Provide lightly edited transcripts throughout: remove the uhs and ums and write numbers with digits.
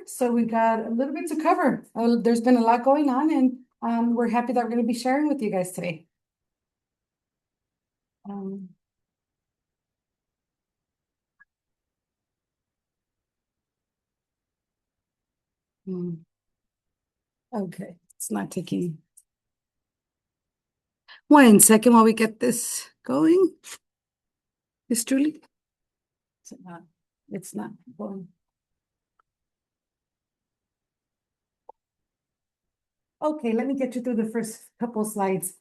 so we got a little bit to cover. There's been a lot going on, and we're happy that we're going to be sharing with you guys today. Um, hmm, okay, it's not taking 1 second while we get this going. Is Julie? Is it not? It's not going. Okay, let me get you through the first couple slides.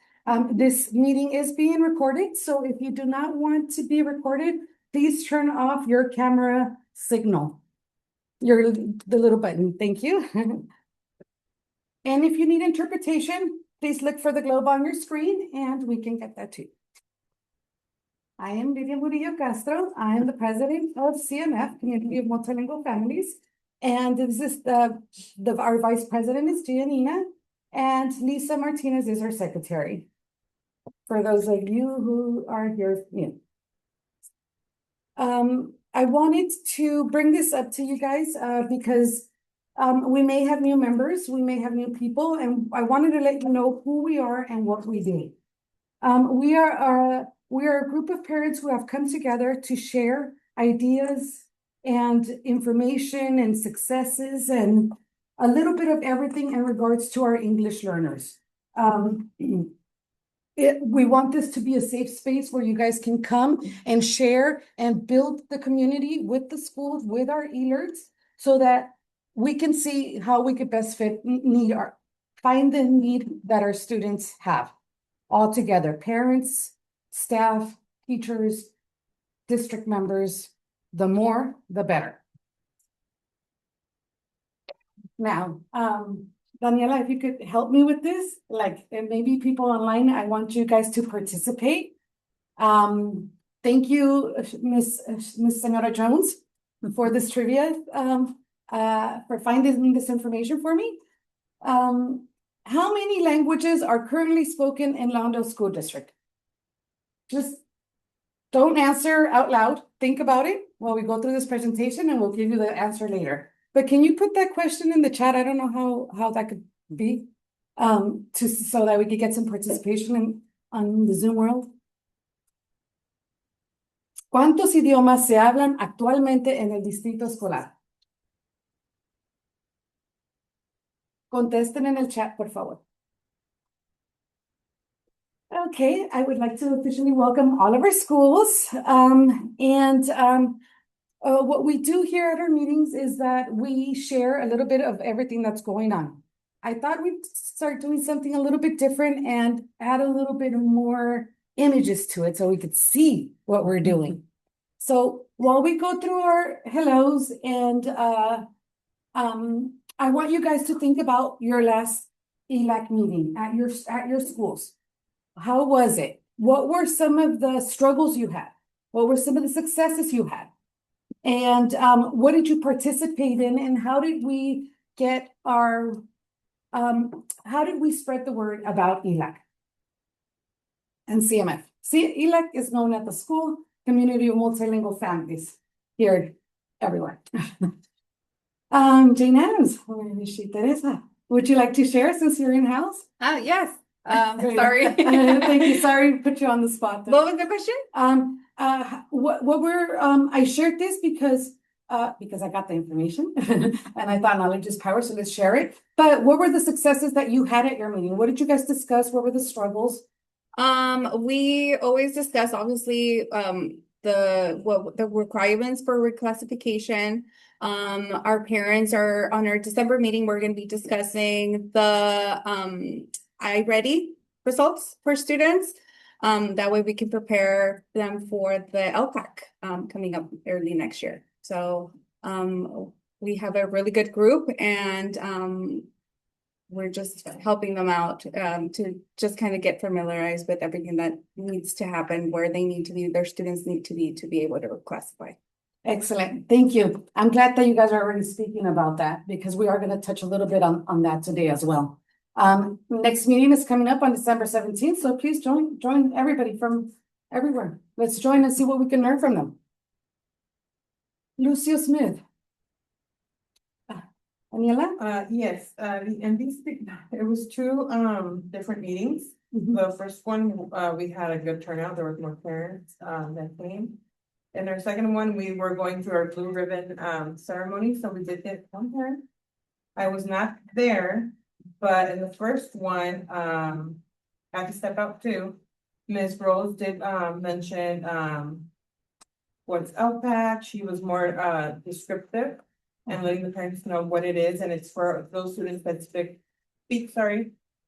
This meeting is being recorded, so if you do not want to be recorded, please turn off your camera signal. The little button, thank you. And if you need interpretation, please look for the globe on your screen and we can get that too. I am Vivian Murillo Castro. I am the president of CMF, Community of Multilingual Families. And this is our vice president is Giannina, and Lisa Martinez is our secretary. For those of you who are here new. I wanted to bring this up to you guys because we may have new members, we may have new people, and I wanted to let you know who we are and what we do. We are a group of parents who have come together to share ideas and information and successes and a little bit of everything in regards to our English learners. We want this to be a safe space where you guys can come and share and build the community with the schools, with our e-learns, so that we can see how we could best find the need that our students have all together. Parents, staff, teachers, district members, the more, the better. Now, Daniela, if you could help me with this, and maybe people online, I want you guys to participate. Thank you, Miss Senora Jones, for this trivia, for finding this information for me. How many languages are currently spoken in Lawndale School District? Just don't answer out loud. Think about it while we go through this presentation, and we'll give you the answer later. But can you put that question in the chat? I don't know how that could be, so that we could get some participation on the Zoom world. ¿Cuántos idiomas se hablan actualmente en el distrito escolar? Contesten en el chat, por favor. Okay, I would like to officially welcome all of our schools. What we do here at our meetings is that we share a little bit of everything that's going on. I thought we'd start doing something a little bit different and add a little bit more images to it so we could see what we're doing. So while we go through our hellos and I want you guys to think about your last ELAC meeting at your schools. How was it? What were some of the struggles you had? What were some of the successes you had? And what did you participate in? And how did we get how did we spread the word about ELAC and CMF? ELAC is known at the school, Community of Multilingual Families, here everywhere. Jane Adams, Teresa, would you like to share since you're in-house? Yes. Sorry. Thank you. Sorry to put you on the spot. What was the question? I shared this because I got the information and I thought knowledge is power, so let's share it. But what were the successes that you had at your meeting? What did you guys discuss? What were the struggles? We always discuss obviously the requirements for reclassification. Our parents are on our December meeting. We're going to be discussing the iReady results for students. That way we can prepare them for the LCAC coming up early next year. So we have a really good group, and we're just helping them out to just kind of get familiarized with everything that needs to happen, where they need to be, their students need to be able to classify. Excellent. Thank you. I'm glad that you guys are already speaking about that, because we are going to touch a little bit on that today as well. Next meeting is coming up on December 17th, so please join everybody from everywhere. Let's join and see what we can learn from them. Lucio Smith. Daniela? Yes, and it was two, different meetings. Mhm. The first one, we had a good turnout, there was more parents, that came. And our second one, we were going through our blue ribbon, ceremony, so we did get one parent. I was not there, but in the first one, I had to step out too. Ms. Rose did, mention, what's LPAC, she was more, descriptive and letting the parents know what it is, and it's for those students that speak,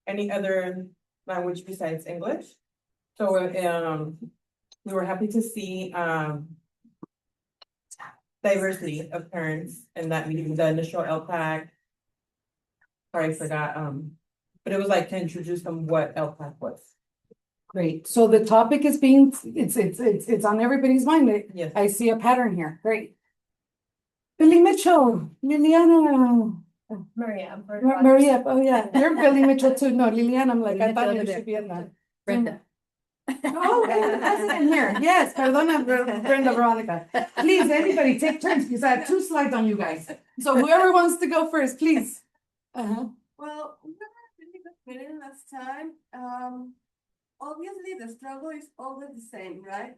any other language besides English. So, we were happy to see, diversity of parents in that meeting, the initial LPAC. Sorry, I forgot, but it was like to introduce them what LPAC was. Great. So the topic is being, it's on everybody's mind. Yes. I see a pattern here. Great. Billy Mitchell, Liliana, Maria. Maria, oh yeah, you're Billy Mitchell too. No, Liliana, I'm like, I thought you Mitchell should be in that. Brenda. Oh, that's in here. Yes, perdona, Brenda Veronica. Please, anybody, take turns because I have two slides on you guys. So whoever wants to go first, please. Uh-huh. Well, we had a really good meeting last time. Obviously the struggle is always the same, right?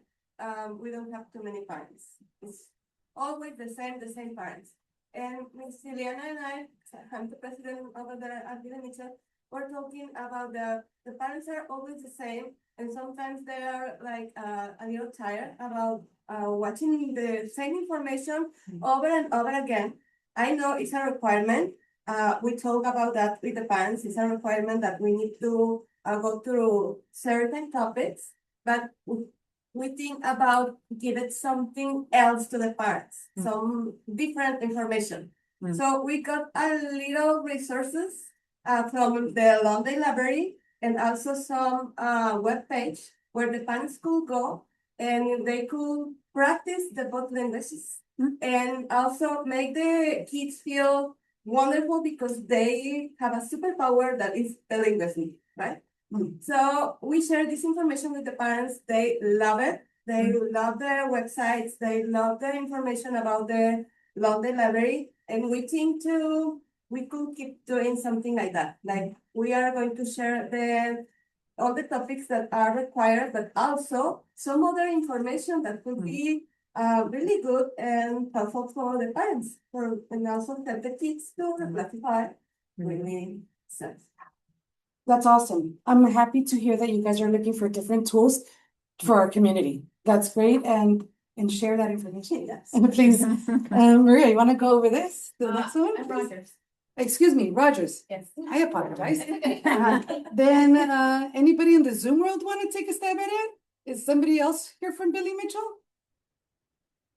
We don't have too many parents. It's always the same parents. And Ms. Liliana and I'm the president over there at Mitchell, we're talking about the parents are always the same, and sometimes they are like a little tired about watching the same information over and over again. I know it's a requirement. We talk about that with the parents. It's a requirement that we need to go through certain topics, but we think about giving something else to the parents, some different information. So we got a little resources from the London Library and also some web page where the parents could go and they could practice the both languages and also make the kids feel wonderful because they have a superpower that is bilingualism, right? So we share this information with the parents. They love it. They love the websites. They love the information about the London Library. And we think we could keep doing something like that. Like we are going to share all the topics that are required, but also some other information that could be really good and helpful for the parents, and also help the kids to classify really sense. That's awesome. I'm happy to hear that you guys are looking for different tools for our community. That's great, and share that information. Yes. Please, Maria, you want to go over this? The next one? I'm please? Rogers. Excuse me, Rogers. Yes. I apologize. Then anybody in the Zoom world want to take a stab at it? Is somebody else here from Billy Mitchell?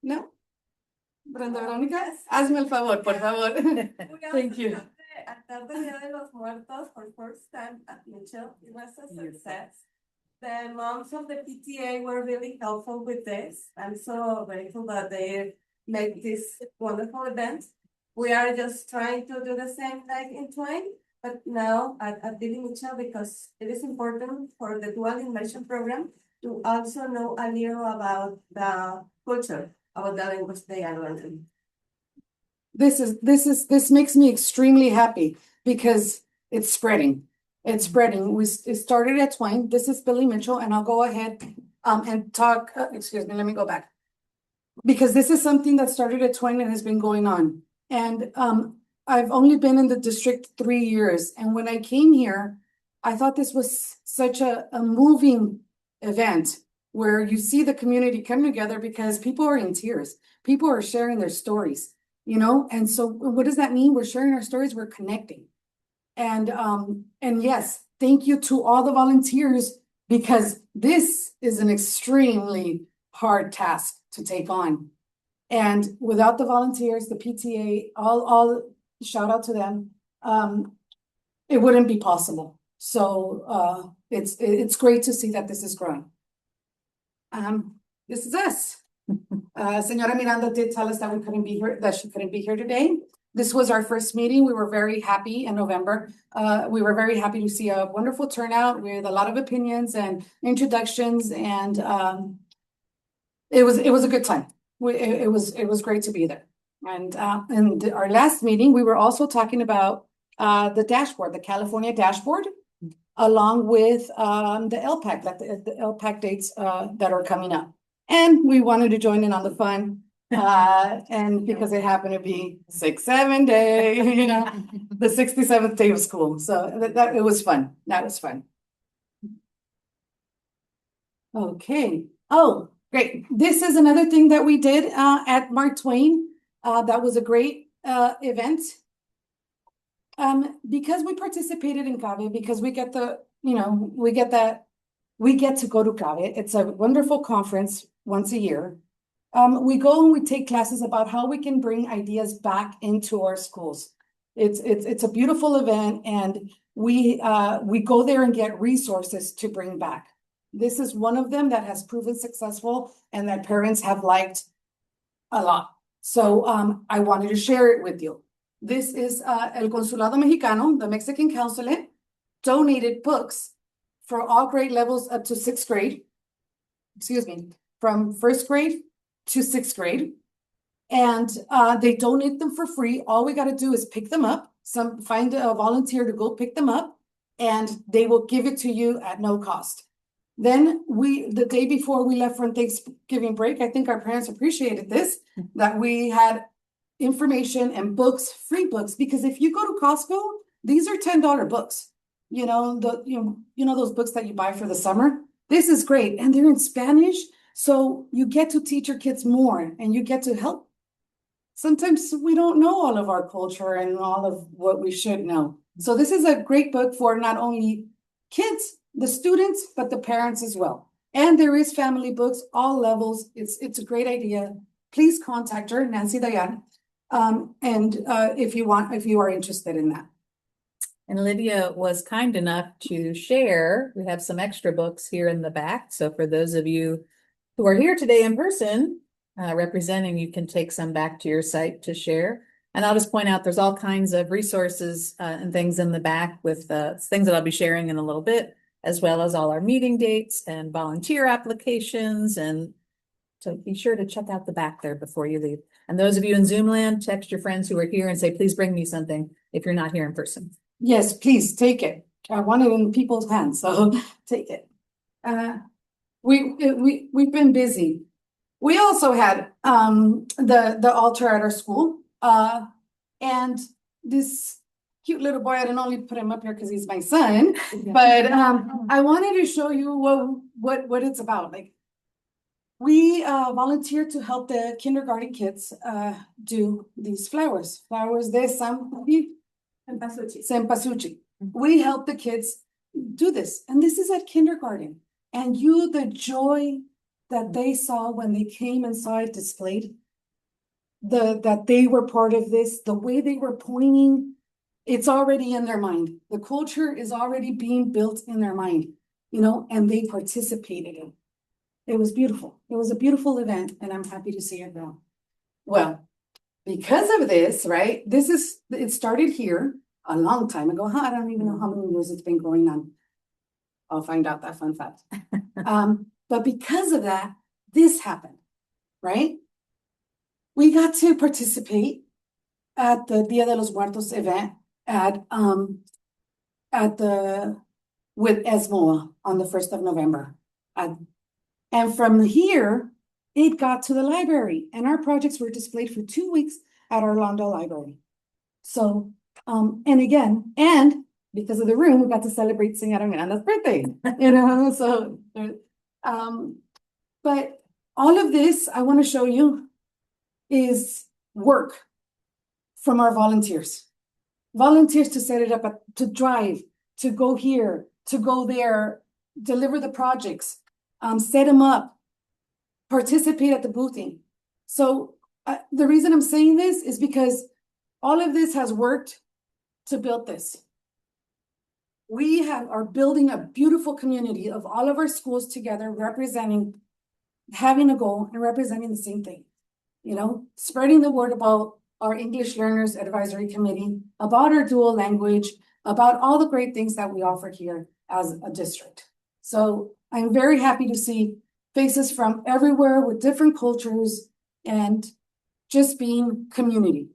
No? Brenda Veronica? Hazme el favor, por favor. Thank you. After the Dia de los Muertos for first time at Mitchell, it was a success. The moms of the PTA were really helpful with this. I'm so grateful that they made this wonderful event. We are just trying to do the same like in Twain, but now at Billy Mitchell, because it is important for the dual immersion program to also know a little about the culture, about the language they are learning. This makes me extremely happy because it's spreading. It's spreading. It started at Twain. This is Billy Mitchell, and I'll go ahead and talk. Excuse me, let me go back. Because this is something that started at Twain and has been going on. And I've only been in the district 3 years. And when I came here, I thought this was such a moving event where you see the community come together because people are in tears. People are sharing their stories, you know? And so what does that mean? We're sharing our stories, we're connecting. And yes, thank you to all the volunteers because this is an extremely hard task to take on. And without the volunteers, the PTA, all shout out to them, it wouldn't be possible. So it's great to see that this is growing. This is us. Senora Miranda did tell us that she couldn't be here today. This was our first meeting. We were very happy in November. We were very happy to see a wonderful turnout with a lot of opinions and introductions, and it was a good time. It was great to be there. And in our last meeting, we were also talking about the dashboard, the California dashboard, along with the LPAC, like the LPAC dates that are coming up. And we wanted to join in on the fun. And because it happened to be 6-7 day, you know, the 67th day of school. So that it was fun. That was fun. Okay. Oh, great. This is another thing that we did at Mark Twain. That was a great event. Because we participated in CAVE, because we get the, you know, we get to go to CAVE. It's a wonderful conference once a year. We go and we take classes about how we can bring ideas back into our schools. It's a beautiful event, and we go there and get resources to bring back. This is one of them that has proven successful and that parents have liked a lot. So I wanted to share it with you. This is El Consulado Mexicano, the Mexican consulate, donated books for all grade levels up to 6th grade. Excuse me, from 1st grade to 6th grade. And they donate them for free. All we got to do is pick them up. Find a volunteer to go pick them up, and they will give it to you at no cost. Then the day before we left for Thanksgiving break, I think our parents appreciated this, that we had information and books, free books, because if you go to Costco, these are $10 books. You know, you know those books that you buy for the summer? This is great. And they're in Spanish. So you get to teach your kids more, and you get to help. Sometimes we don't know all of our culture and all of what we should know. So this is a great book for not only kids, the students, but the parents as well. And there is family books, all levels. It's a great idea. Please contact her, Nancy Dayan. If you are interested in that. And Lydia was kind enough to share. We have some extra books here in the back. So for those of you who are here today in person, representing, you can take some back to your site to share. And I'll just point out there's all kinds of resources and things in the back with things that I'll be sharing in a little bit, as well as all our meeting dates and volunteer applications. And so be sure to check out the back there before you leave. And those of you in Zoom land, text your friends who are here and say, please bring me something if you're not here in person. Yes, please take it. I want it in people's hands, so take it. We've been busy. We also had the altar at our school, and this cute little boy, I didn't only put him up here because he's my son, but I wanted to show you what it's about. Like, we volunteered to help the kindergarten kids do these flowers de Cempasúchil. We help the kids do this, and this is at kindergarten. And the joy that they saw when they came and saw it displayed, that they were part of this, the way they were pointing, it's already in their mind. The culture is already being built in their mind, you know, and they participated in it. It was beautiful. It was a beautiful event, and I'm happy to see it now. Well, because of this, right? It started here a long time ago. I don't even know how many years it's been going on. I'll find out that fun fact. But because of that, this happened, right? We got to participate at the Dia de los Muertos event with ESMOA on the 1st of November. And from here, it got to the library, and our projects were displayed for 2 weeks at our Londo Library. So, and because of the room, we got to celebrate Señora Miranda's birthday, you know, so, but all of this I want to show you is work from our volunteers. Volunteers to set it up, to drive, to go here, to go there, deliver the projects, set them up, participate at the boothing. So the reason I'm saying this is because all of this has worked to build this. We are building a beautiful community of all of our schools together, having a goal and representing the same thing. You know, spreading the word about our English Learners Advisory Committee, about our dual language, about all the great things that we offer here as a district. So I'm very happy to see faces from everywhere with different cultures and just being community.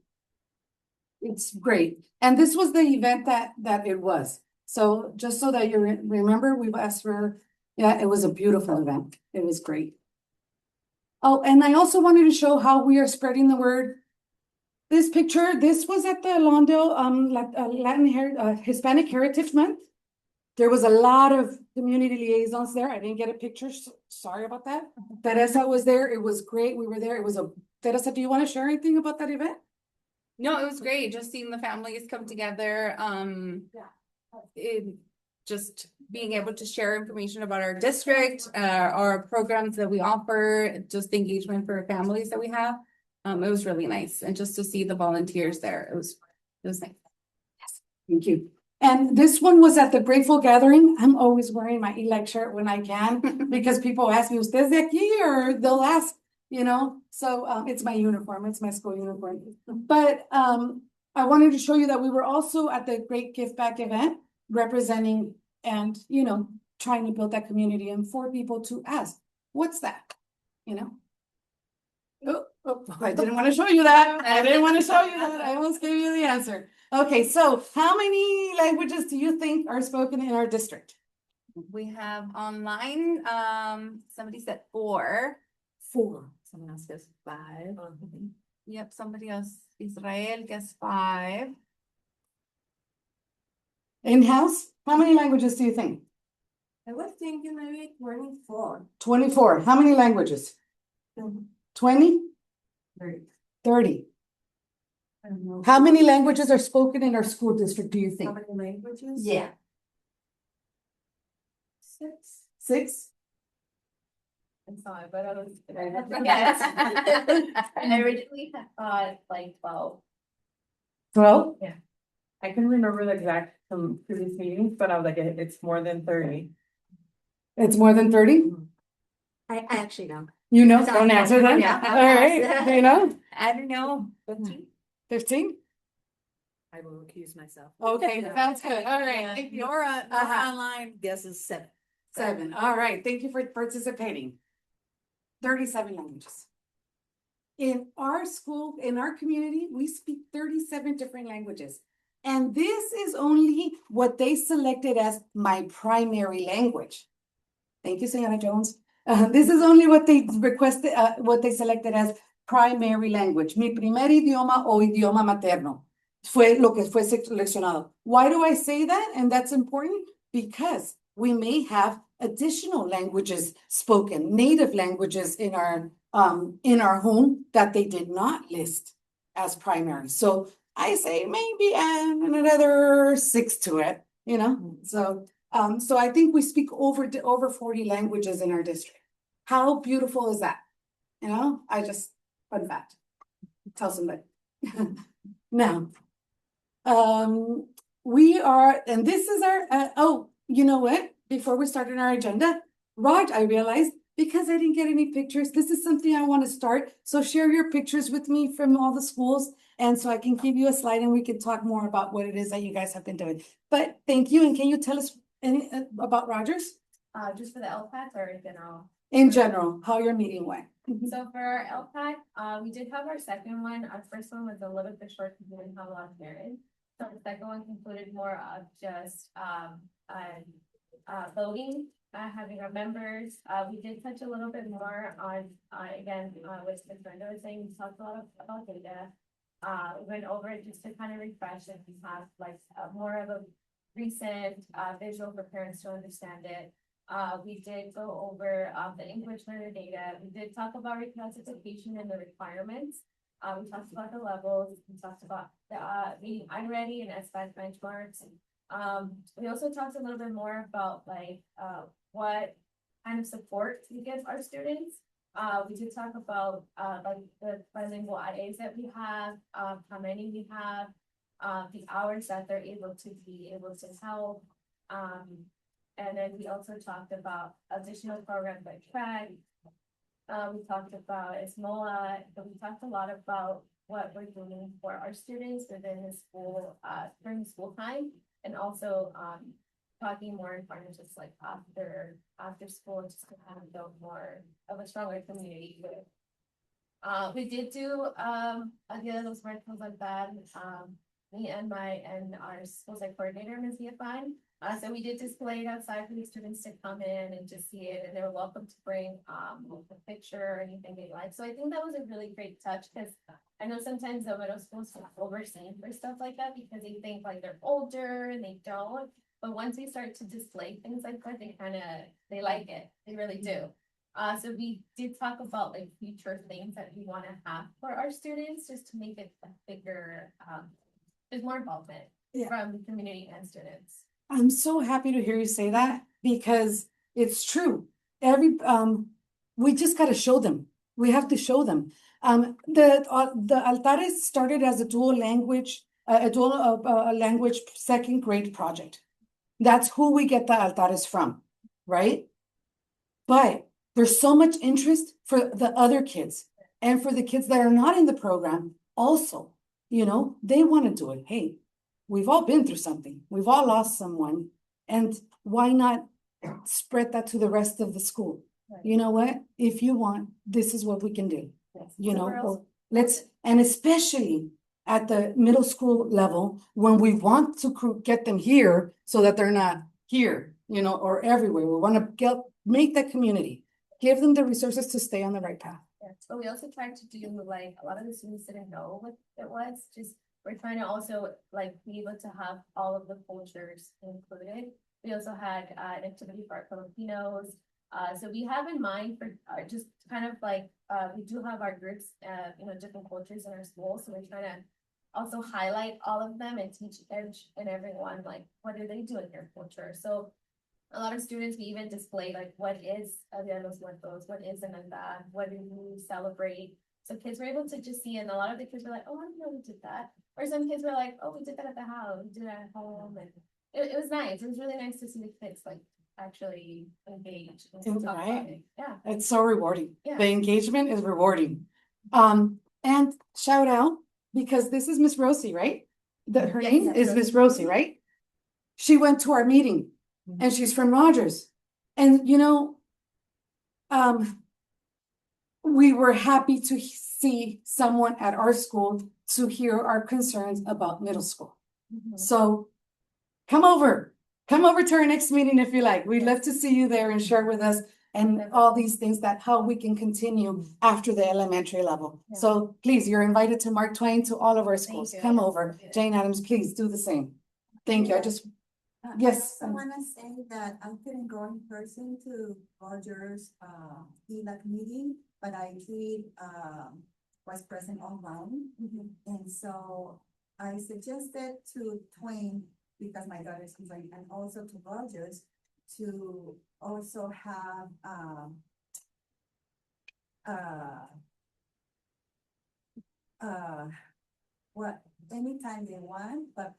It's great. And this was the event that it was. So just so that you remember, we've asked for, yeah, it was a beautiful event. It was great. Oh, and I also wanted to show how we are spreading the word. This picture, this was at the Lawndale, Hispanic Heritage Month. There was a lot of community liaisons there. I didn't get a picture. Sorry about that. Teresa was there. It was great. We were there. It was Teresa, do you want to share anything about that event? No, it was great, just seeing the families come together, just being able to share information about our district, our programs that we offer, just the engagement for families that we have. It was really nice, and just to see the volunteers there, it was nice. Yes, thank you. And this one was at the Grateful Gathering. I'm always wearing my ELAC shirt when I can, because people ask me, "Usted de aquí?" or they'll ask, so it's my uniform, it's my school uniform. But I wanted to show you that we were also at the Great Give Back event, representing and trying to build that community, and for people to ask, what's that? I didn't want to show you that. I almost gave you the answer. Okay, so how many languages do you think are spoken in our district? We have online, somebody said 4. 4. Someone else says 5. Yep, somebody else, Israel gets 5. In-house, how many languages do you think? I was thinking maybe 24. 24. How many languages? 20? 30. I don't know. How many languages are spoken in our school district, do you How think? many languages? Yeah. 6. 6? I'm sorry, but I was. Yes. I originally thought like 12. 12? I can remember the exact from previous meetings, but I was like, it's more than 30. It's more than 30? I actually know. You know, Sorry. don't answer that. Yeah, All right, do you know? I don't know. 15? I will accuse myself. Okay, sounds good. All right, thank you. Nora Uh-huh. online guesses 7. 7. All right, thank you for participating. 37 languages. In our school, in our community, we speak 37 different languages. And this is only what they selected as my primary language. Thank you, Senora Jones. This is only what they requested, what they selected as primary language. Mi primer idioma o idioma materno fue lo que fue seleccionado. Why do I say that? And that's important because we may have additional languages spoken, native languages in our home that they did not list as primary. So I say maybe add another 6 to it, So I think we speak over 40 languages in our district. How beautiful is that? Fun fact. Tell somebody. Now, we are, and this is our, you know what? Before we started our agenda, Raj, I realized, because I didn't get any pictures, this is something I want to start. So share your pictures with me from all the schools. And so I can give you a slide and we can talk more about what it is that you guys have been doing. But thank you. And can you tell us any about Rogers? Just for the LPAC or in general? In general, how your meeting went. So for our LPAC, we did have our second one. Our first one was a little bit short because we didn't have a lot of parents. So the second one concluded more of just voting, having our members. We did touch a little bit more on again what Ms. Brenda was saying. We talked a lot about data. We went over it just to kind of refresh and have like more of a recent visual for parents to understand it. We did go over the English learner data. We did talk about reclassification and the requirements. We talked about the levels. We talked about the meeting unready and SBAC benchmarks. We also talked a little bit more about like what kind of support we give our students. We did talk about like the bilingual IAs that we have, how many we have, the hours that they're able to help. And then we also talked about additional programs like track. We talked about ESMOA, but we talked a lot about what we're doing for our students within the school, during school time, and also talking more in partnerships like after school, just to kind of build more of a stronger community with We did do, Dia de los Muertos like that, me and our school site coordinator, Ms. Viafan. So we did display it outside for the students to come in and just see it, and they were welcome to bring, a picture or anything they like. So I think that was a really great touch, because I know sometimes the middle schools are overseen for stuff like that, because they think like they're older and they don't. But once we start to display things like that, they like it, they really do. So we did talk about like future things that we want to have for our students, just to make it a bigger, there's more involvement Yeah. from the community and students. I'm so happy to hear you say that because it's true. We just gotta show them. We have to show them. The altares started as a dual language second grade project. That's who we get the altares from, right? But there's so much interest for the other kids and for the kids that are not in the program also, they want to do it. Hey, we've all been through something. We've all lost someone. And why not spread that to the rest of the school? Right. You know what? If you want, this is what we can do. Yes. You know, Somewhere else. and especially at the middle school level, when we want to get them here so that they're not here, or everywhere. We want to make that community, give them the resources to stay on the right path. Yes, but we also tried to do like a lot of the students didn't know what it was. Just we're trying to also like be able to have all of the cultures included. We also had an activity for our Filipinos. So we have in mind for just kind of like we do have our groups, different cultures in our school. So we're trying to also highlight all of them and teach each and everyone like what do they do in their culture. So a lot of students, we even display like what is Dia de los Muertos, what is an andad, what do we celebrate. So kids were able to just see, and a lot of the kids were like, oh, I didn't know we did that. Or some kids were like, oh, we did that at the house, we did that at home. And it was nice. It was really nice to see the kids like actually engage and talk about Right. it. Yeah. It's so rewarding. Yeah. The engagement is rewarding. And shout out, because this is Miss Rosie, right? Her Yes, name yes, is Miss Rosie, right? She went to our meeting and she's from Rogers. And we were happy to see someone at our school to hear our concerns about middle school. Mhm. So come over to our next meeting if you like. We'd love to see you there and share with us and all these things that how we can continue after the elementary level. Yeah. So please, you're invited to Mark Twain, to all of our schools. you. Come over. Yeah. Jane Addams, please do the same. Thank you. I just, yes. I want to say that I couldn't go in person to Roger's DELAC meeting, but I did was present online. And so I suggested to Twain, because my daughter is going, and also to Rogers, to also have what anytime they want, but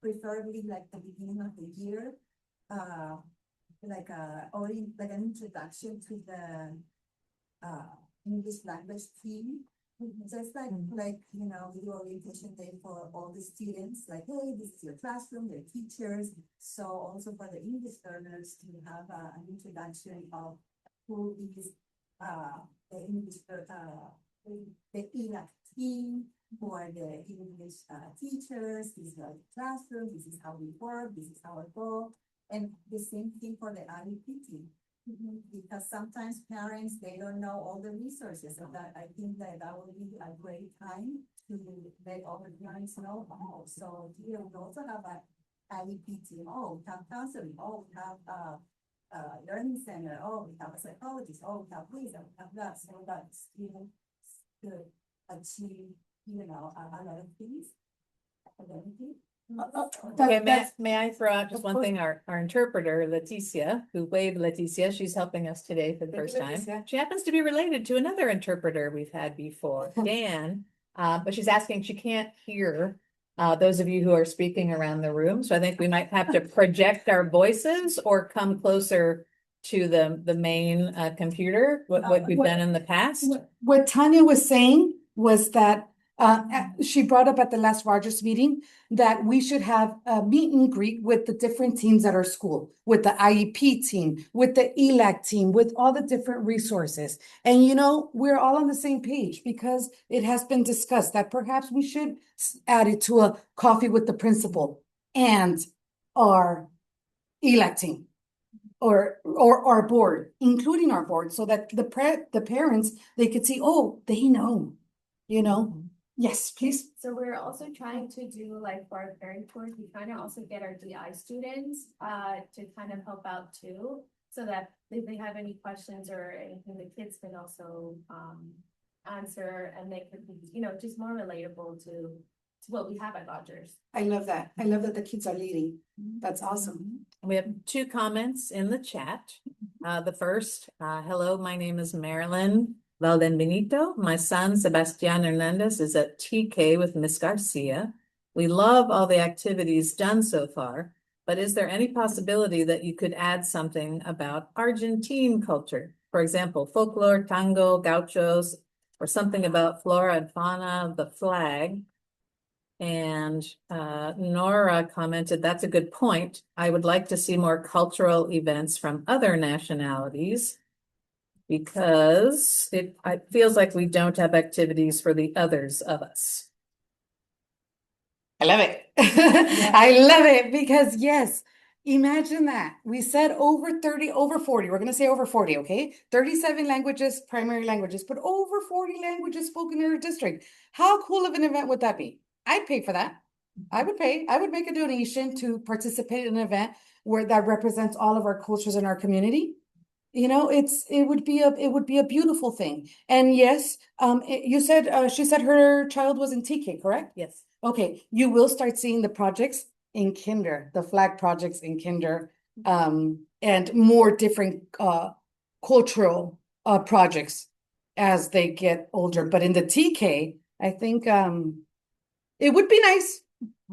preferably like the beginning of the year, like like an introduction to the English language team. Just like we do orientation day for all the students, like, hey, this is your classroom, your teachers. So also for the English learners to have an introduction of who is the English the ELAC team, who are the English teachers. This is our classroom, this is how we work, this is our goal. And the same thing for the IEP team. Because sometimes parents, they don't know all the resources, so that I think that would be a great time to let all the parents know. Oh, so here we also have an IEP team. Oh, we have counseling. Oh, we have a learning center. Oh, we have a psychologist. Oh, we have this, and we have that. So that students could achieve, a lot of things academically. Okay, may I throw out just one thing? Our interpreter, Leticia, who waved Leticia, she's helping us today for the first time. She happens to be related to another interpreter we've had before, Dan. But she's asking, she can't hear those of you who are speaking around the room. So I think we might have to project our voices or come closer to the main computer, what we've done in the past. What Tanya was saying was that She brought up at the last Rogers meeting that we should have a meet and greet with the different teams at our school, with the IEP team, with the ELAC team, with all the different resources. And you know, we're all on the same page because it has been discussed that perhaps we should add it to a coffee with the principal and our ELAC team or our board, including our board, so that the parents, they could see, oh, they know, you know. Yes, please. So we're also trying to do like for our parent tours, we trying to also get our DI students to kind of help out too. So that if they have any questions or anything, the kids can also answer and they could be, you know, just more relatable to what we have at Rogers. I love that. I love that the kids are leading. That's awesome. We have 2 comments in the chat. The first, hello, my name is Marilyn Valdenbenito. My son, Sebastian Hernandez, is at TK with Miss Garcia. We love all the activities done so far, but is there any possibility that you could add something about Argentine culture? For example, folklore, tango, gauchos, or something about flora and fauna, the flag. And Nora commented, that's a good point. I would like to see more cultural events from other nationalities because it feels like we don't have activities for the others of us. I love it. I love it because yes, imagine that. We said over 30, over 40. We're going to say over 40, okay? 37 languages, primary languages, but over 40 languages spoken in our district. How cool of an event would that be? I'd pay for that. I would pay. I would make a donation to participate in an event where that represents all of our cultures in our community. You know, it would be a beautiful thing. And yes, you said she said her child was in TK, correct? Yes. Okay, you will start seeing the projects in kinder, the flag projects in kinder, and more different cultural projects as they get older. But in the TK, I think it would be nice.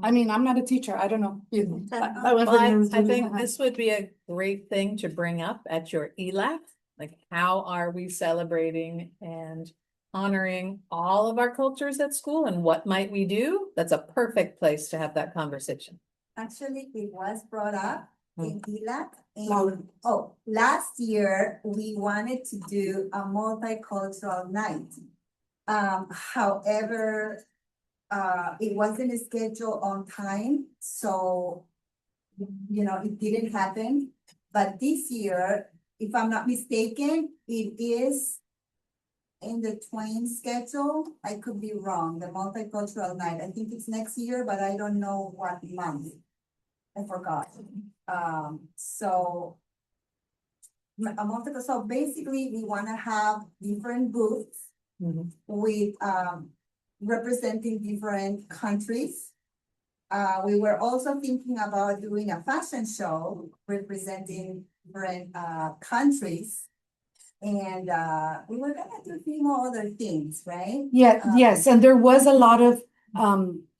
I mean, I'm not a teacher. I don't know. I think this would be a great thing to bring up at your ELAC. Like, how are we celebrating and honoring all of our cultures at school, and what might we do? That's a perfect place to have that conversation. Actually, it was brought up in DELAC. And last year we wanted to do a multicultural night. However, it wasn't scheduled on time, so you know, it didn't happen. But this year, if I'm not mistaken, it is in the Twain schedule. I could be wrong, the multicultural night. I think it's next year, but I don't know what month. I forgot. So basically we want to have different booths with representing different countries. We were also thinking about doing a fashion show representing different countries. And we were gonna do a few more other things, right? Yeah, yes, and there was a lot of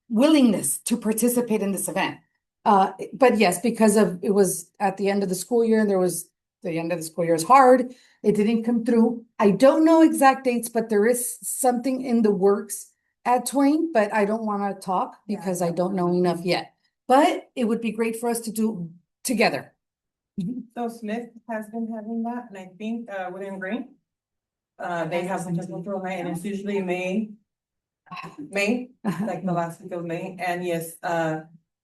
willingness to participate in this event. But yes, because of it was at the end of the school year, and the end of the school year is hard. It didn't come through. I don't know exact dates, but there is something in the works at Twain, but I don't want to talk because I don't know enough yet. But it would be great for us to do together. So Smith has been having that, and I think William Green, they have some cultural night, and it's usually May, like the last week of May. And yes,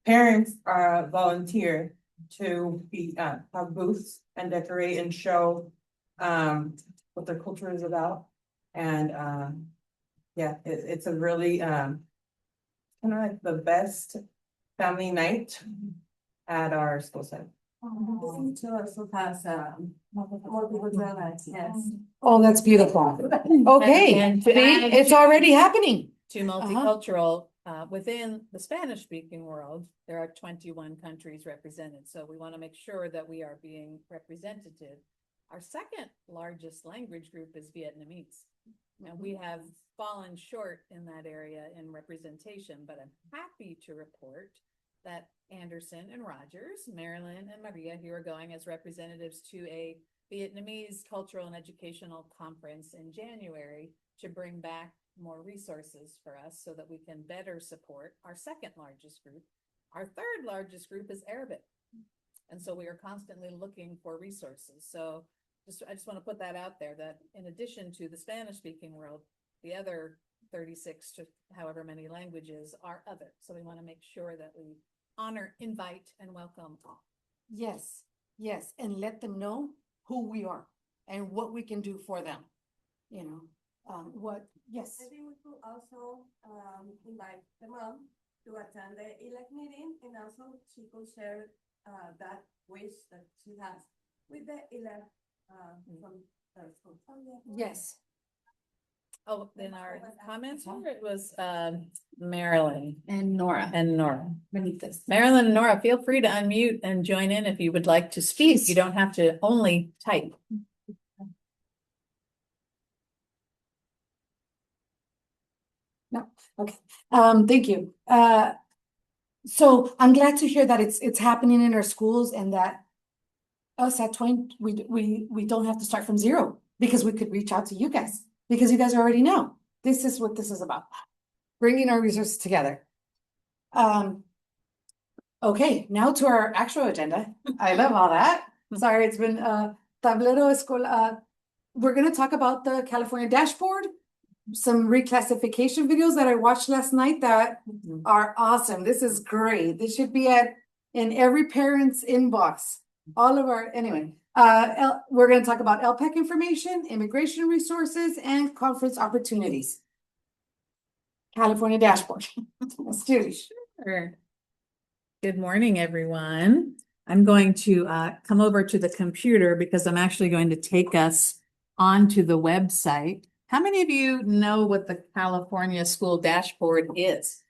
parents are volunteer to be have booths and decorate and show what their culture is about. And yeah, it's a really kind of like the best family night at our school site. Yes. Oh, that's beautiful. Okay, And to see, add it's already happening. to multicultural, within the Spanish-speaking world, there are 21 countries represented. So we want to make sure that we are being representative. Our second largest language group is Vietnamese. And we have fallen short in that area in representation, but I'm happy to report that Anderson and Rogers, Marilyn and Maria here are going as representatives to a Vietnamese cultural and educational conference in January to bring back more resources for us so that we can better support our second largest group. Our third largest group is Arabic. And so we are constantly looking for resources. So I just want to put that out there, that in addition to the Spanish speaking world, the other 36 to however many languages are other. So we want to make sure that we honor, invite, and welcome all. Yes, yes, and let them know who we are and what we can do for them. You know, yes. I think we could also invite the mom to attend the ELAC meeting, and also she could share that wish that she has with the ELAC from her school. Yes. Oh, in our comments, it was Marilyn And Nora. and Nora. Benitez. Marilyn and Nora, feel free to unmute and join in if you would like to speak. You don't have to only type. No, okay. Thank you. So I'm glad to hear that it's happening in our schools, and that us at Twain, we don't have to start from zero, because we could reach out to you guys, because you guys already know this is what this is about, bringing our resources together. Okay, now to our actual agenda. I love all that. Sorry, it's been tablero escolar. We're gonna talk about the California dashboard, some reclassification videos that I watched last night that are awesome. This is great. This should be in every parent's inbox. All of our, anyway, we're going to talk about LPAC information, immigration resources, and conference opportunities. California dashboard. Let's do it. Sure. Good morning, everyone. I'm going to come over to the computer because I'm actually going to take us onto the website. How many of you know what the California school dashboard is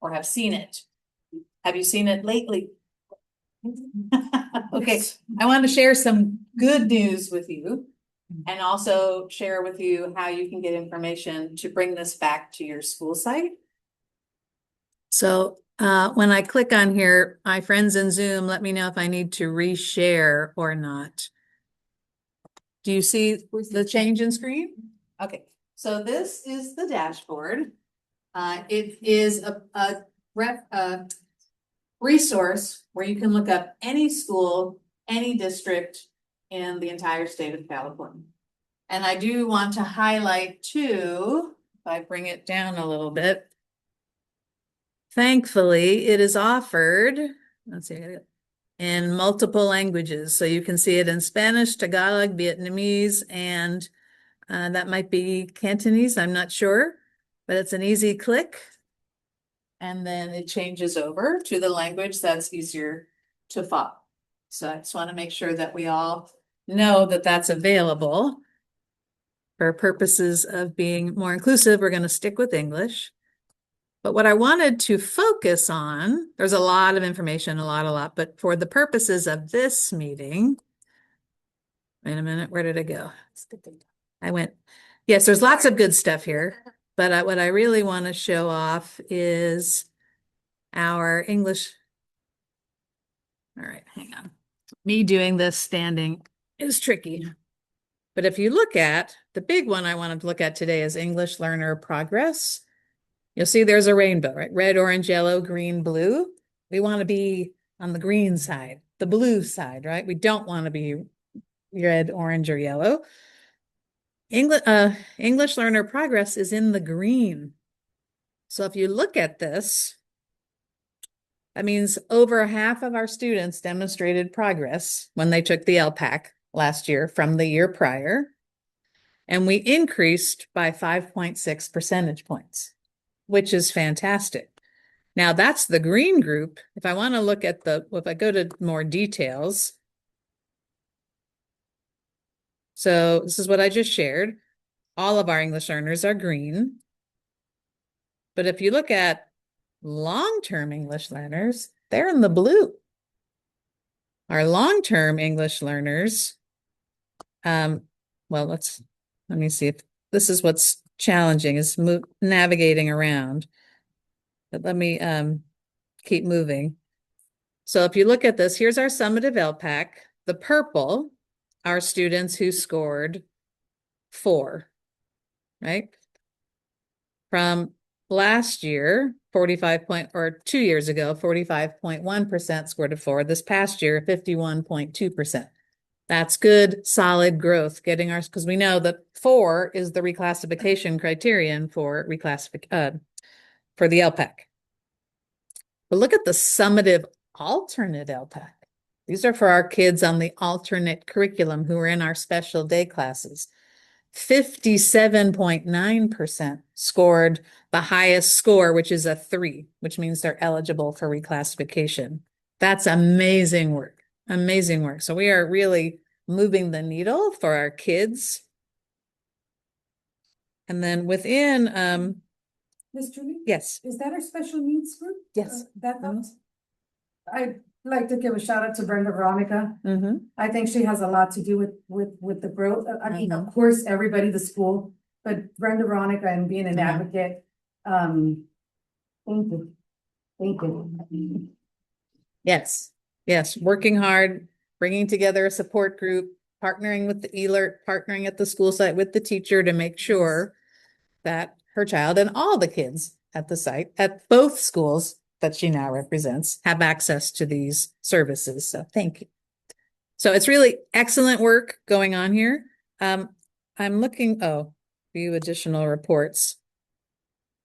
or have seen it? Have you seen it lately? Okay, I want to share some good news with you and also share with you how you can get information to bring this back to your school site. So when I click on here, my friends in Zoom, let me know if I need to reshare or not. Do you see the change in screen? Okay, so this is the dashboard. It is a resource where you can look up any school, any district in the entire state of California. And I do want to highlight too, if I bring it down a little bit, thankfully it is offered, let's see, in multiple languages. So you can see it in Spanish, Tagalog, Vietnamese, and that might be Cantonese, I'm not sure, but it's an easy click. And then it changes over to the language that's easier to follow. So I just want to make sure that we all know that that's available. For purposes of being more inclusive, we're going to stick with English. But what I wanted to focus on, there's a lot of information, a lot, but for the purposes of this meeting, wait a minute, where did I go? I went, yes, there's lots of good stuff here, but what I really want to show off is our English. All right, hang on. Me doing this standing is tricky. But if you look at the big one I wanted to look at today is English learner progress. You'll see there's a rainbow, right? Red, orange, yellow, green, blue. We want to be on the green side, the blue side, right? We don't want to be red, orange, or yellow. English learner progress is in the green. So if you look at this, that means over half of our students demonstrated progress when they took the LPAC last year from the year prior. And we increased by 5.6 percentage points, which is fantastic. Now that's the green group. If I want to look at if I go to more details. So this is what I just shared. All of our English learners are green. But if you look at long-term English learners, they're in the blue. Our long-term English learners, well, let me see if this is what's challenging is navigating around. But let me keep moving. So if you look at this, here's our summative LPAC. The purple are students who scored 4, right? from last year, 2 years ago, 45.1% scored a 4. This past year, 51.2%. That's good, solid growth, getting ours, because we know that 4 is the reclassification criterion for for the LPAC. But look at the summative alternate LPAC. These are for our kids on the alternate curriculum who are in our special day classes. 57.9% scored the highest score, which is a 3, which means they're eligible for reclassification. That's amazing work. Amazing work. So we are really moving the needle for our kids. And then within, Ms. Julie? yes. Is that our special needs group? Yes. That helps. I'd like to give a shout out to Brenda Veronica. Mm-hmm. I think she has a lot to do with the growth. I mean, of Mhm. course, everybody, the school, but Brenda Veronica and being an Mhm. advocate. Thank you. Thank you. Yes. Yes. Working hard, bringing together a support group, partnering with the ELERT, partnering at the school site with the teacher to make sure that her child and all the kids at the site, at both schools that she now represents, have access to these services. So thank you. So it's really excellent work going on here. I'm looking, view additional reports.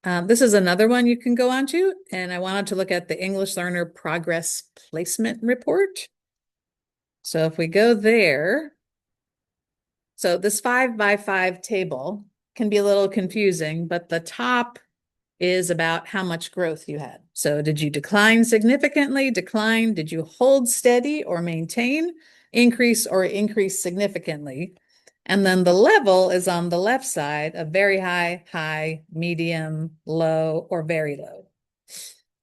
This is another one you can go on to, and I wanted to look at the English Learner Progress Placement Report. So if we go there, so this 5x5 table can be a little confusing, but the top is about how much growth you had. So did you decline significantly, decline? Did you hold steady or maintain, increase or increase significantly? And then the level is on the left side of very high, high, medium, low, or very low.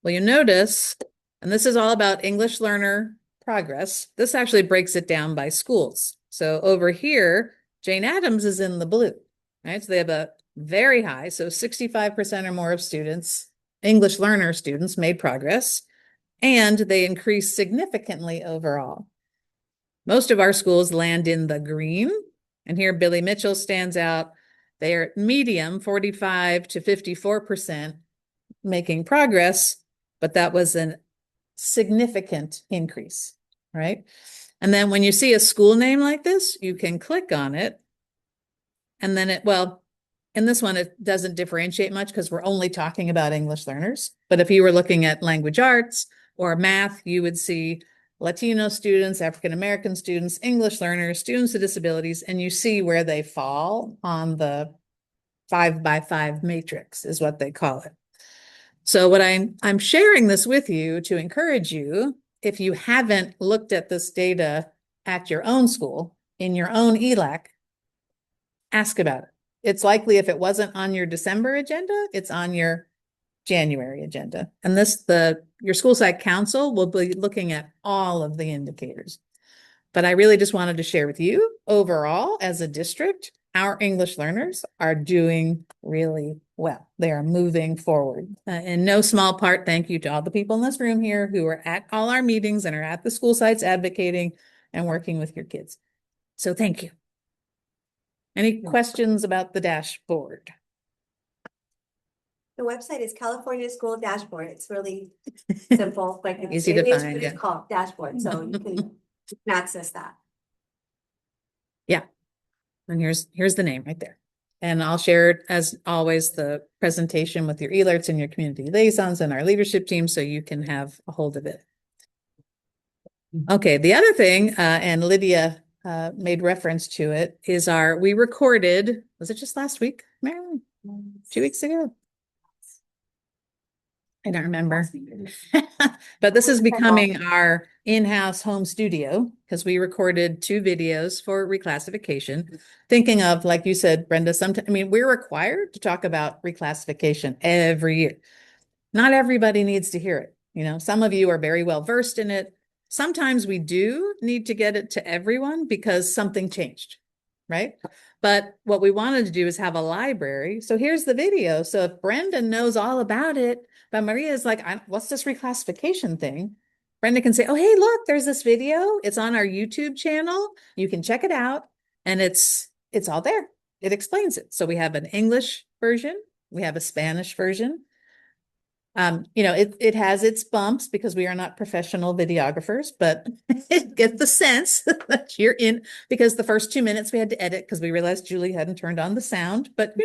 Well, you notice, and this is all about English learner progress, this actually breaks it down by schools. So over here, Jane Addams is in the blue, right? So they have a very high, so 65% or more of students, English learner students, made progress, and they increased significantly overall. Most of our schools land in the green, and here Billy Mitchell stands out. They are medium, 45 to 54% making progress, but that was a significant increase, right? And then when you see a school name like this, you can click on it, and then in this one, it doesn't differentiate much because we're only talking about English learners. But if you were looking at language arts or math, you would see Latino students, African-American students, English learners, students with disabilities, and you see where they fall on the 5x5 matrix is what they call it. So what I'm sharing this with you to encourage you, if you haven't looked at this data at your own school, in your own ELAC, ask about it. It's likely if it wasn't on your December agenda, it's on your January agenda. And your school site council will be looking at all of the indicators. But I really just wanted to share with you, overall, as a district, our English learners are doing really well. They are moving forward. In no small part, thank you to all the people in this room here who are at all our meetings and are at the school sites advocating and working with your kids. So thank you. Any questions about the dashboard? The website is California School Dashboard. It's really simple, like it's, Easy to it is find, what yeah. it's called, dashboard, so you can access that. Yeah. And here's the name right there. And I'll share, as always, the presentation with your ELERTs and your community liaisons and our leadership team so you can have a hold of it. Okay, the other thing, and Lydia made reference to it, is we recorded, was it just last week, Marilyn? 2 weeks ago? I don't remember. But this is becoming our in-house home studio because we recorded 2 videos for reclassification. Thinking of, like you said, Brenda, we're required to talk about reclassification every year. Not everybody needs to hear it. You know, some of you are very well versed in it. Sometimes we do need to get it to everyone because something changed, right? But what we wanted to do is have a library. So here's the video. So if Brenda knows all about it, but Maria is like, what's this reclassification thing? Brenda can say, oh, hey, look, there's this video. It's on our YouTube channel. You can check it out. And it's all there. It explains it. So we have an English version We have a Spanish version. It has its bumps because we are not professional videographers, but it gets the sense that you're in, because the first 2 minutes we had to edit because we realized Julie hadn't turned on the sound, but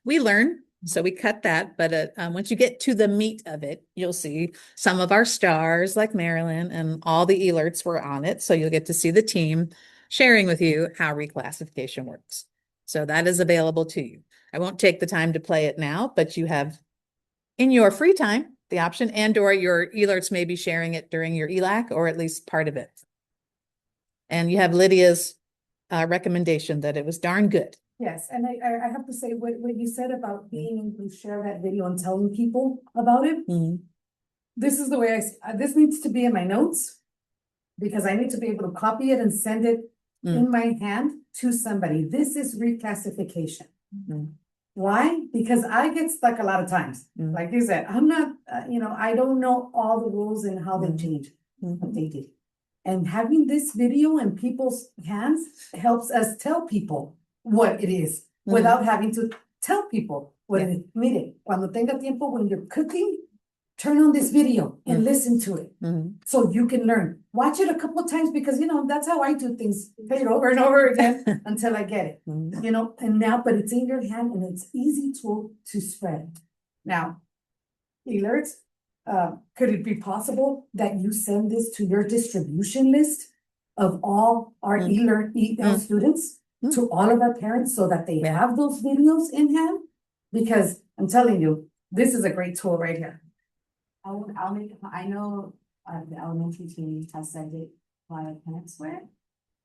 we learn. So we cut that. But once you get to the meat of it, you'll see some of our stars like Marilyn, and all the alerts were on it. So you'll get to see the team sharing with you how reclassification works. So that is available to you. I won't take the time to play it now, but you have in your free time the option, and or your alerts may be sharing it during your ELAC, or at least part of it. And you have Lydia's recommendation that it was darn good. Yes, and I have to say, what you said about being able to share that video and telling people about it, this is the way this needs to be in my notes, because I need to be able to copy it and send it in my hand to somebody. This is reclassification. Why? Because I get stuck a lot of times. Like you said, I'm not, I don't know all the rules and how they change, what they did. And having this video in people's hands helps us tell people what it is without having to tell people what it is. Mire, cuando tenga tiempo, when you're cooking, turn on this video and listen to it so you can learn. Watch it a couple of times, because, that's how I do things. Play it over and over again until I get it, and now, but it's in your hand and it's easy to spread. Now, alerts, could it be possible that you send this to your distribution list of all our alert students, to all of our parents, so that they have those videos in hand? Because I'm telling you, this is a great tool right here. I know the elementary team has sent it via parents with.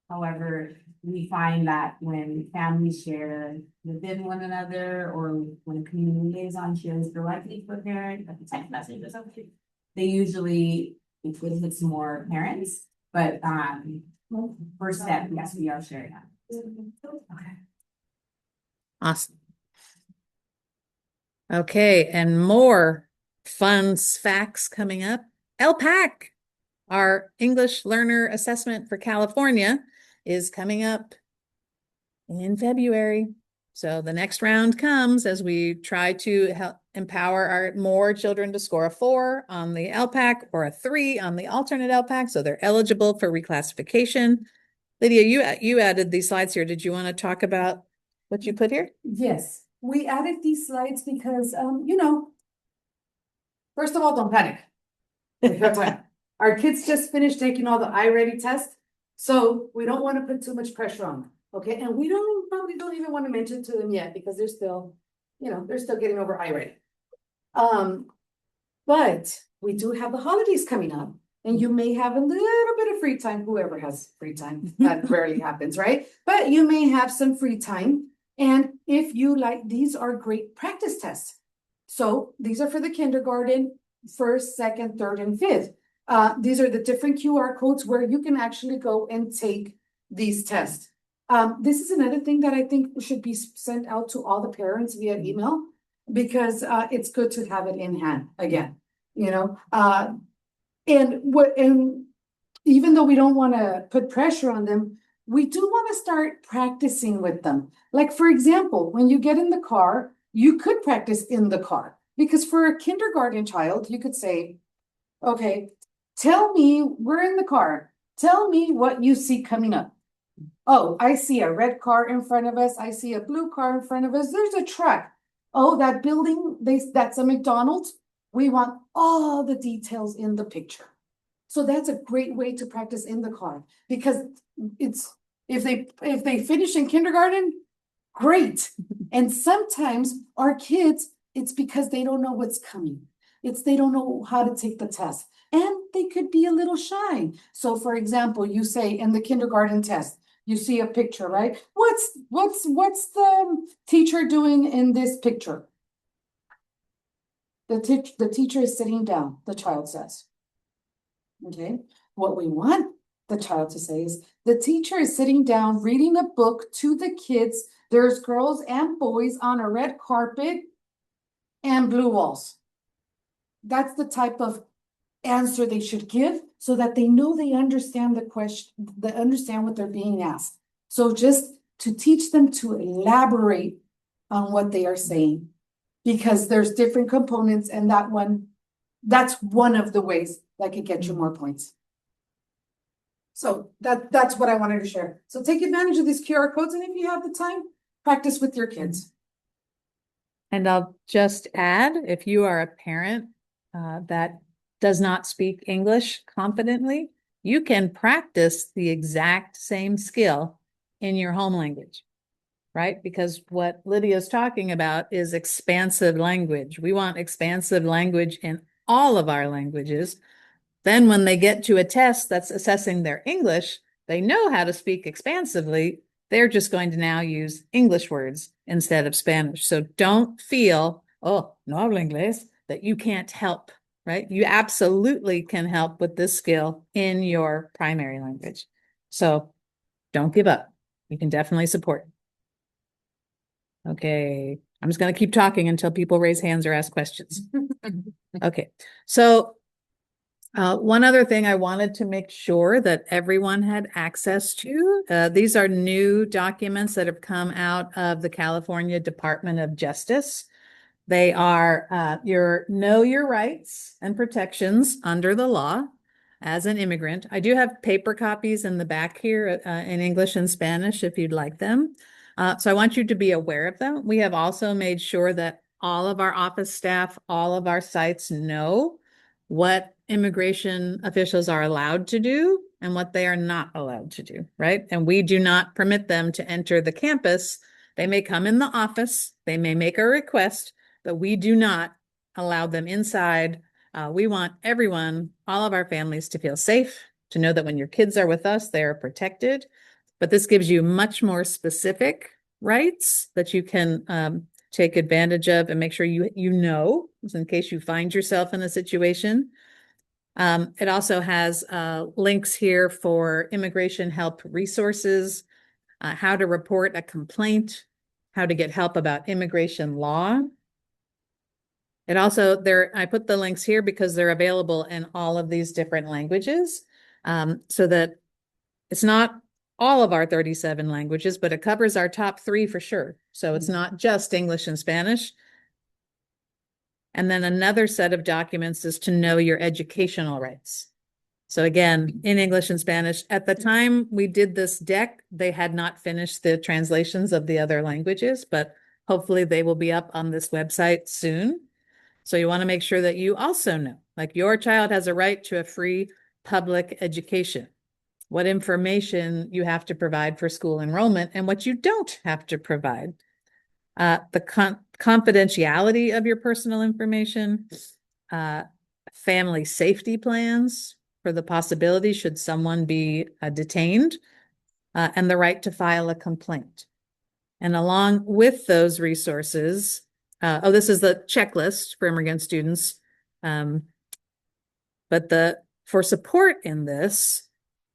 However, we find that when families share within one another, or when a community liaison shares directly with parent, like a text message or something, they usually include it to more parents. But first step, yes, we are sharing that. Okay. Awesome. Okay, and more fun facts coming up. LPAC, our English Learner Assessment for California, is coming up in February. So the next round comes as we try to help empower our more children to score a 4 on the LPAC or a 3 on the alternate LPAC, so they're eligible for reclassification. Lydia, you added these slides here. Did you want to talk about what you put here? Yes, we added these slides because, first of all, don't panic. Take your time. Our kids just finished taking all the iReady test, so we don't want to put too much pressure on them, okay? And we probably don't even want to mention to them yet, because they're still, they're still getting over iReady. But we do have the holidays coming up, and you may have a little bit of free time. Whoever has free time, that rarely happens, right? But you may have some free time, and if you like, these are great practice tests. So these are for the kindergarten, 1st, 2nd, 3rd, and 5th. These are the different QR codes where you can actually go and take these tests. This is another thing that I think should be sent out to all the parents via email, because it's good to have it in hand again, and even though we don't want to put pressure on them, we do want to start practicing with them. Like, for example, when you get in the car, you could practice in the car, because for a kindergarten child, you could say, okay, tell me, we're in the car. Tell me what you see coming up. Oh, I see a red car in front of us. I see a blue car in front of us. There's a truck. Oh, that building, that's a McDonald's. We want all the details in the picture. So that's a great way to practice in the car, because it's, if they finish in kindergarten, great. And sometimes our kids, it's because they don't know what's coming. They don't know how to take the test, and they could be a little shy. So for example, you say in the kindergarten test, you see a picture, right? What's the teacher doing in this picture? The teacher is sitting down, the child says. Okay, what we want the child to say is, the teacher is sitting down reading a book to the kids. There's girls and boys on a red carpet and blue walls. That's the type of answer they should give, so that they know they understand the question, they understand what they're being asked. So just to teach them to elaborate on what they are saying. because there's different components and that's one of the ways that could get you more points. So that's what I wanted to share. So take advantage of these QR codes, and if you have the time, practice with your kids. And I'll just add, if you are a parent that does not speak English confidently, you can practice the exact same skill in your home language, right? Because what Lydia's talking about is expansive language. We want expansive language in all of our languages. Then when they get to a test that's assessing their English, they know how to speak expansively. They're just going to now use English words instead of Spanish. So don't feel, oh, no hablo inglés, that you can't help, right? You absolutely can help with this skill in your primary language. So don't give up. You can definitely support. Okay, I'm just going to keep talking until people raise hands or ask questions. Okay, so one other thing I wanted to make sure that everyone had access to, these are new documents that have come out of the California Department of Justice. They are your know your rights and protections under the law as an immigrant. I do have paper copies in the back here in English and Spanish if you'd like them. So I want you to be aware of them. We have also made sure that all of our office staff, all of our sites know what immigration officials are allowed to do and what they are not allowed to do, right? And we do not permit them to enter the campus. They may come in the office, they may make a request, but we do not allow them inside. We want everyone, all of our families, to feel safe, to know that when your kids are with us, they are protected. But this gives you much more specific rights that you can take advantage of and make sure you know, in case you find yourself in a situation. It also has links here for immigration help resources, how to report a complaint, how to get help about immigration law. It also, I put the links here because they're available in all of these different languages, so that it's not all of our 37 languages, but it covers our top 3 for sure. So it's not just English and Spanish. And then another set of documents is to know your educational rights. So again, in English and Spanish, at the time we did this deck, they had not finished the translations of the other languages, but hopefully they will be up on this website soon. So you want to make sure that you also know, like your child has a right to a free public education, what information you have to provide for school enrollment and what you don't have to provide. The confidentiality of your personal information, family safety plans for the possibility should someone be detained, and the right to file a complaint. And along with those resources, this is the checklist for immigrant students. But for support in this,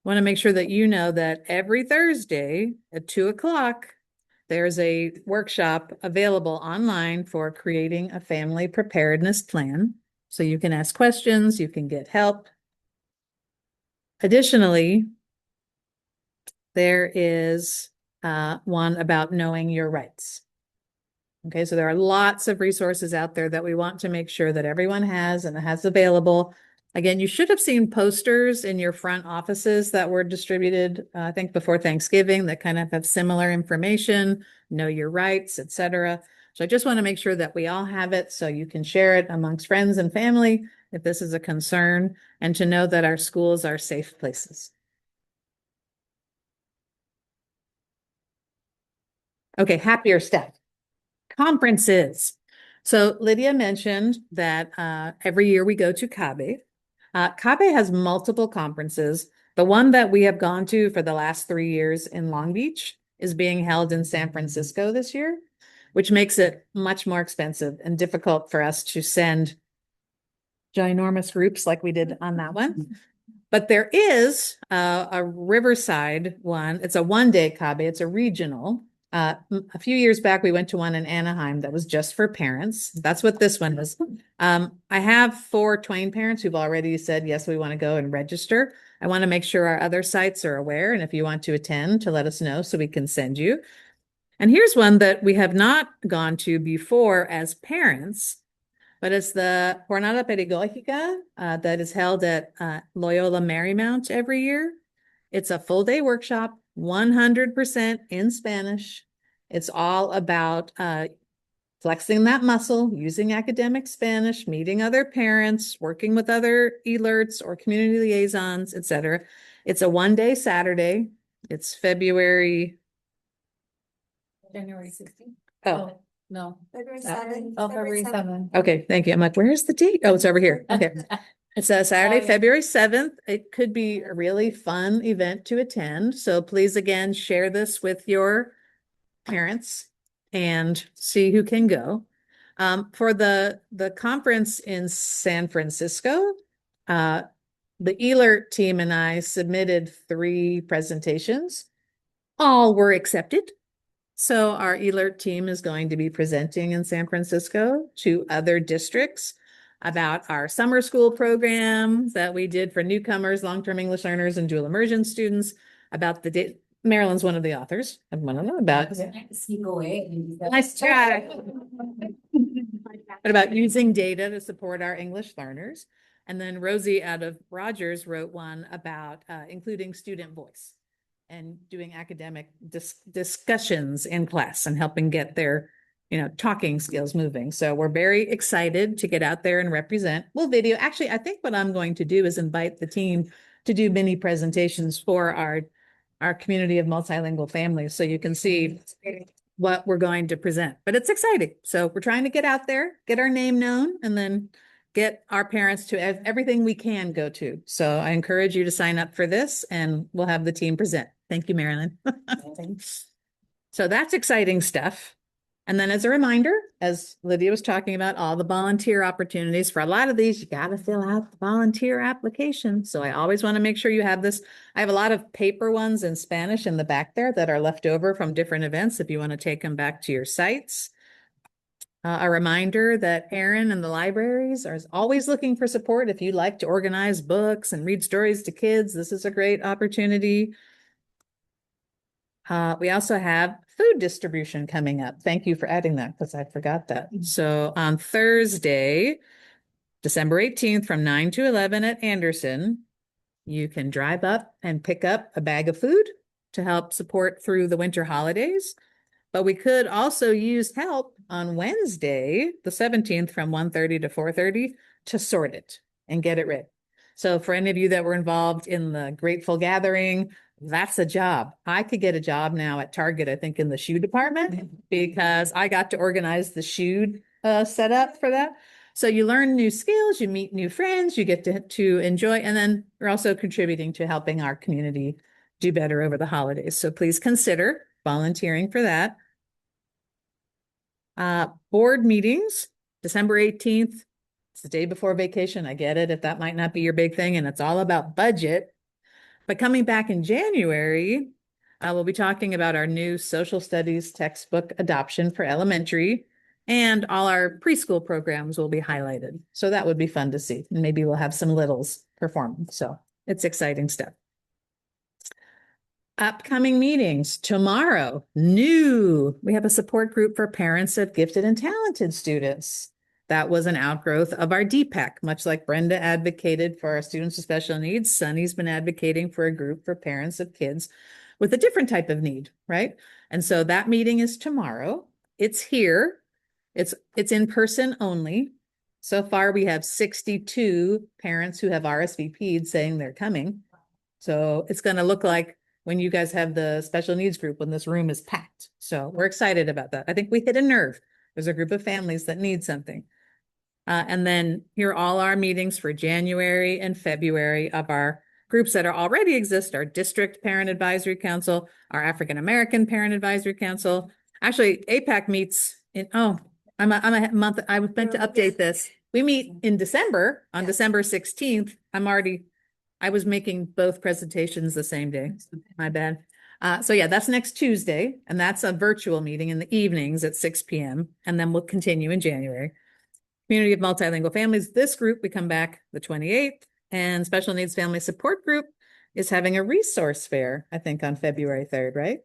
I want to make sure that you know that every Thursday at 2:00, there's a workshop available online for creating a family preparedness plan. So you can ask questions, you can get help. Additionally, there is one about knowing your rights. Okay, so there are lots of resources out there that we want to make sure that everyone has and has available. Again, you should have seen posters in your front offices that were distributed, I think before Thanksgiving, that kind of have similar information, know your rights, etc. So I just want to make sure that we all have it so you can share it amongst friends and family if this is a concern, and to know that our schools are safe places. Okay, happier stuff. Conferences. So Lydia mentioned that every year we go to CABE. CABE has multiple conferences. The one that we have gone to for the last 3 years in Long Beach is being held in San Francisco this year, which makes it much more expensive and difficult for us to send ginormous groups like we did on that one. But there is a Riverside one. It's a one-day CABE. It's a regional. A few years back, we went to one in Anaheim that was just for parents. That's what this one was. I have 4 Twain parents who've already said, yes, we want to go and register. I want to make sure our other sites are aware. And if you want to attend, to let us know so we can send you. And here's one that we have not gone to before as parents, but it's the Jornada Pedagógica that is held at Loyola Marymount every year. It's a full day workshop, 100% in Spanish. It's all about flexing that muscle, using academic Spanish, meeting other parents, working with other ELERTs or community liaisons, etc. It's a 1-day Saturday. It's January 16th. Oh, No. February Uh, 7th. Oh, February 7th. okay. Thank you. I'm like, where's the date? Oh, it's over here. Okay. It's a Saturday, yeah. February 7th. It could be a really fun event to attend. So please, again, share this with your parents and see who can go. For the conference in San Francisco, the ELERT team and I submitted 3 presentations. All were accepted. So our ELERT team is going to be presenting in San Francisco to other districts about our summer school program that we did for newcomers, long-term English learners, and dual immersion students, about the Marilyn's one of the authors of one of them, about nice try. But about using data to support our English learners. And then Rosie out of Rogers wrote one about including student voice and doing academic discussions in class and helping get their, talking skills moving. So we're very excited to get out there and represent. We'll video. Actually, I think what I'm going to do is invite the team to do mini presentations for our community of multilingual families, so you can see what we're going to present. But it's exciting. So we're trying to get out there, get our name known, and then get our parents to everything we can go to. So I encourage you to sign up for this, and we'll have the team present. Thank you, Marilyn. So that's exciting stuff. And then as a reminder, as Lydia was talking about, all the volunteer opportunities, for a lot of these, you got to fill out the volunteer application. So I always want to make sure you have this. I have a lot of paper ones in Spanish in the back there that are left over from different events if you want to take them back to your sites. A reminder that Erin and the libraries are always looking for support. If you'd like to organize books and read stories to kids, this is a great opportunity. We also have food distribution coming up. Thank you for adding that, because I forgot that. So on Thursday, December 18th from 9 to 11 at Anderson, you can drive up and pick up a bag of food to help support through the winter holidays. But we could also use help on Wednesday, the 17th from 1:30 to 4:30 to sort it and get it ready. So for any of you that were involved in the Grateful Gathering, that's a job. I could get a job now at Target, I think, in the shoe department, because I got to organize the shoe setup for that. So you learn new skills, you meet new friends, you get to enjoy, and then we're also contributing to helping our community do better over the holidays. So please consider volunteering for that. Board meetings, December 18th. It's the day before vacation. I get it if that might not be your big thing, and it's all about budget. But coming back in January, we'll be talking about our new social studies textbook adoption for elementary, and all our preschool programs will be highlighted. So that would be fun to see. And maybe we'll have some littles perform. So it's exciting stuff. Upcoming meetings tomorrow, we have a support group for parents of gifted and talented students. That was an outgrowth of our DPAC, much like Brenda advocated for our students with special needs. Sunny's been advocating for a group for parents of kids with a different type of need, right? And so that meeting is tomorrow. It's here. It's in person only. So far, we have 62 parents who have RSVP'd saying they're coming. So it's going to look like when you guys have the special needs group, when this room is packed. So we're excited about that. I think we hit a nerve. There's a group of families that need something. And then here are all our meetings for January and February of our groups that already exist: our District Parent Advisory Council, our African American Parent Advisory Council. Actually, APAC meets I'm a month. I was meant to update this. We meet in December, on December 16th. I was making both presentations the same day. My bad. So yeah, that's next Tuesday, and that's a virtual meeting in the evenings at 6 p.m. And then we'll continue in January. Community of Multilingual Families, this group, we come back the 28th, and Special Needs Family Support Group is having a resource fair, I think, on February 3rd, right?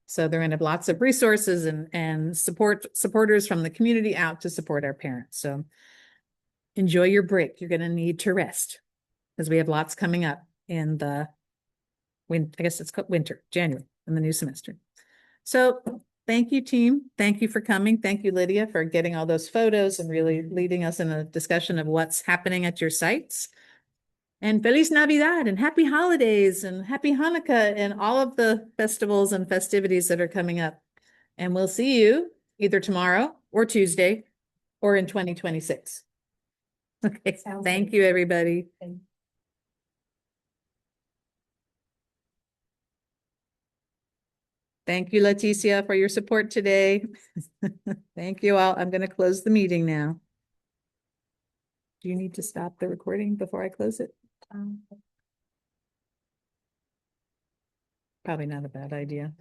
So they're going to have lots of resources and supporters from the community out to support our parents. So enjoy your break. You're going to need to rest because we have lots coming up in the I guess it's called winter, January, in the new semester. So thank you, team. Thank you for coming. Thank you, Lydia, for getting all those photos and really leading us in a discussion of what's happening at your sites. And Feliz Navidad and happy holidays and happy Hanukkah and all of the festivals and festivities that are coming up. And we'll see you either tomorrow or Tuesday or in 2026. Okay, thank you, everybody. Thank you, Leticia, for your support today. Thank you all. I'm going to close the meeting now. Do you need to stop the recording before I close it? Probably not a bad idea.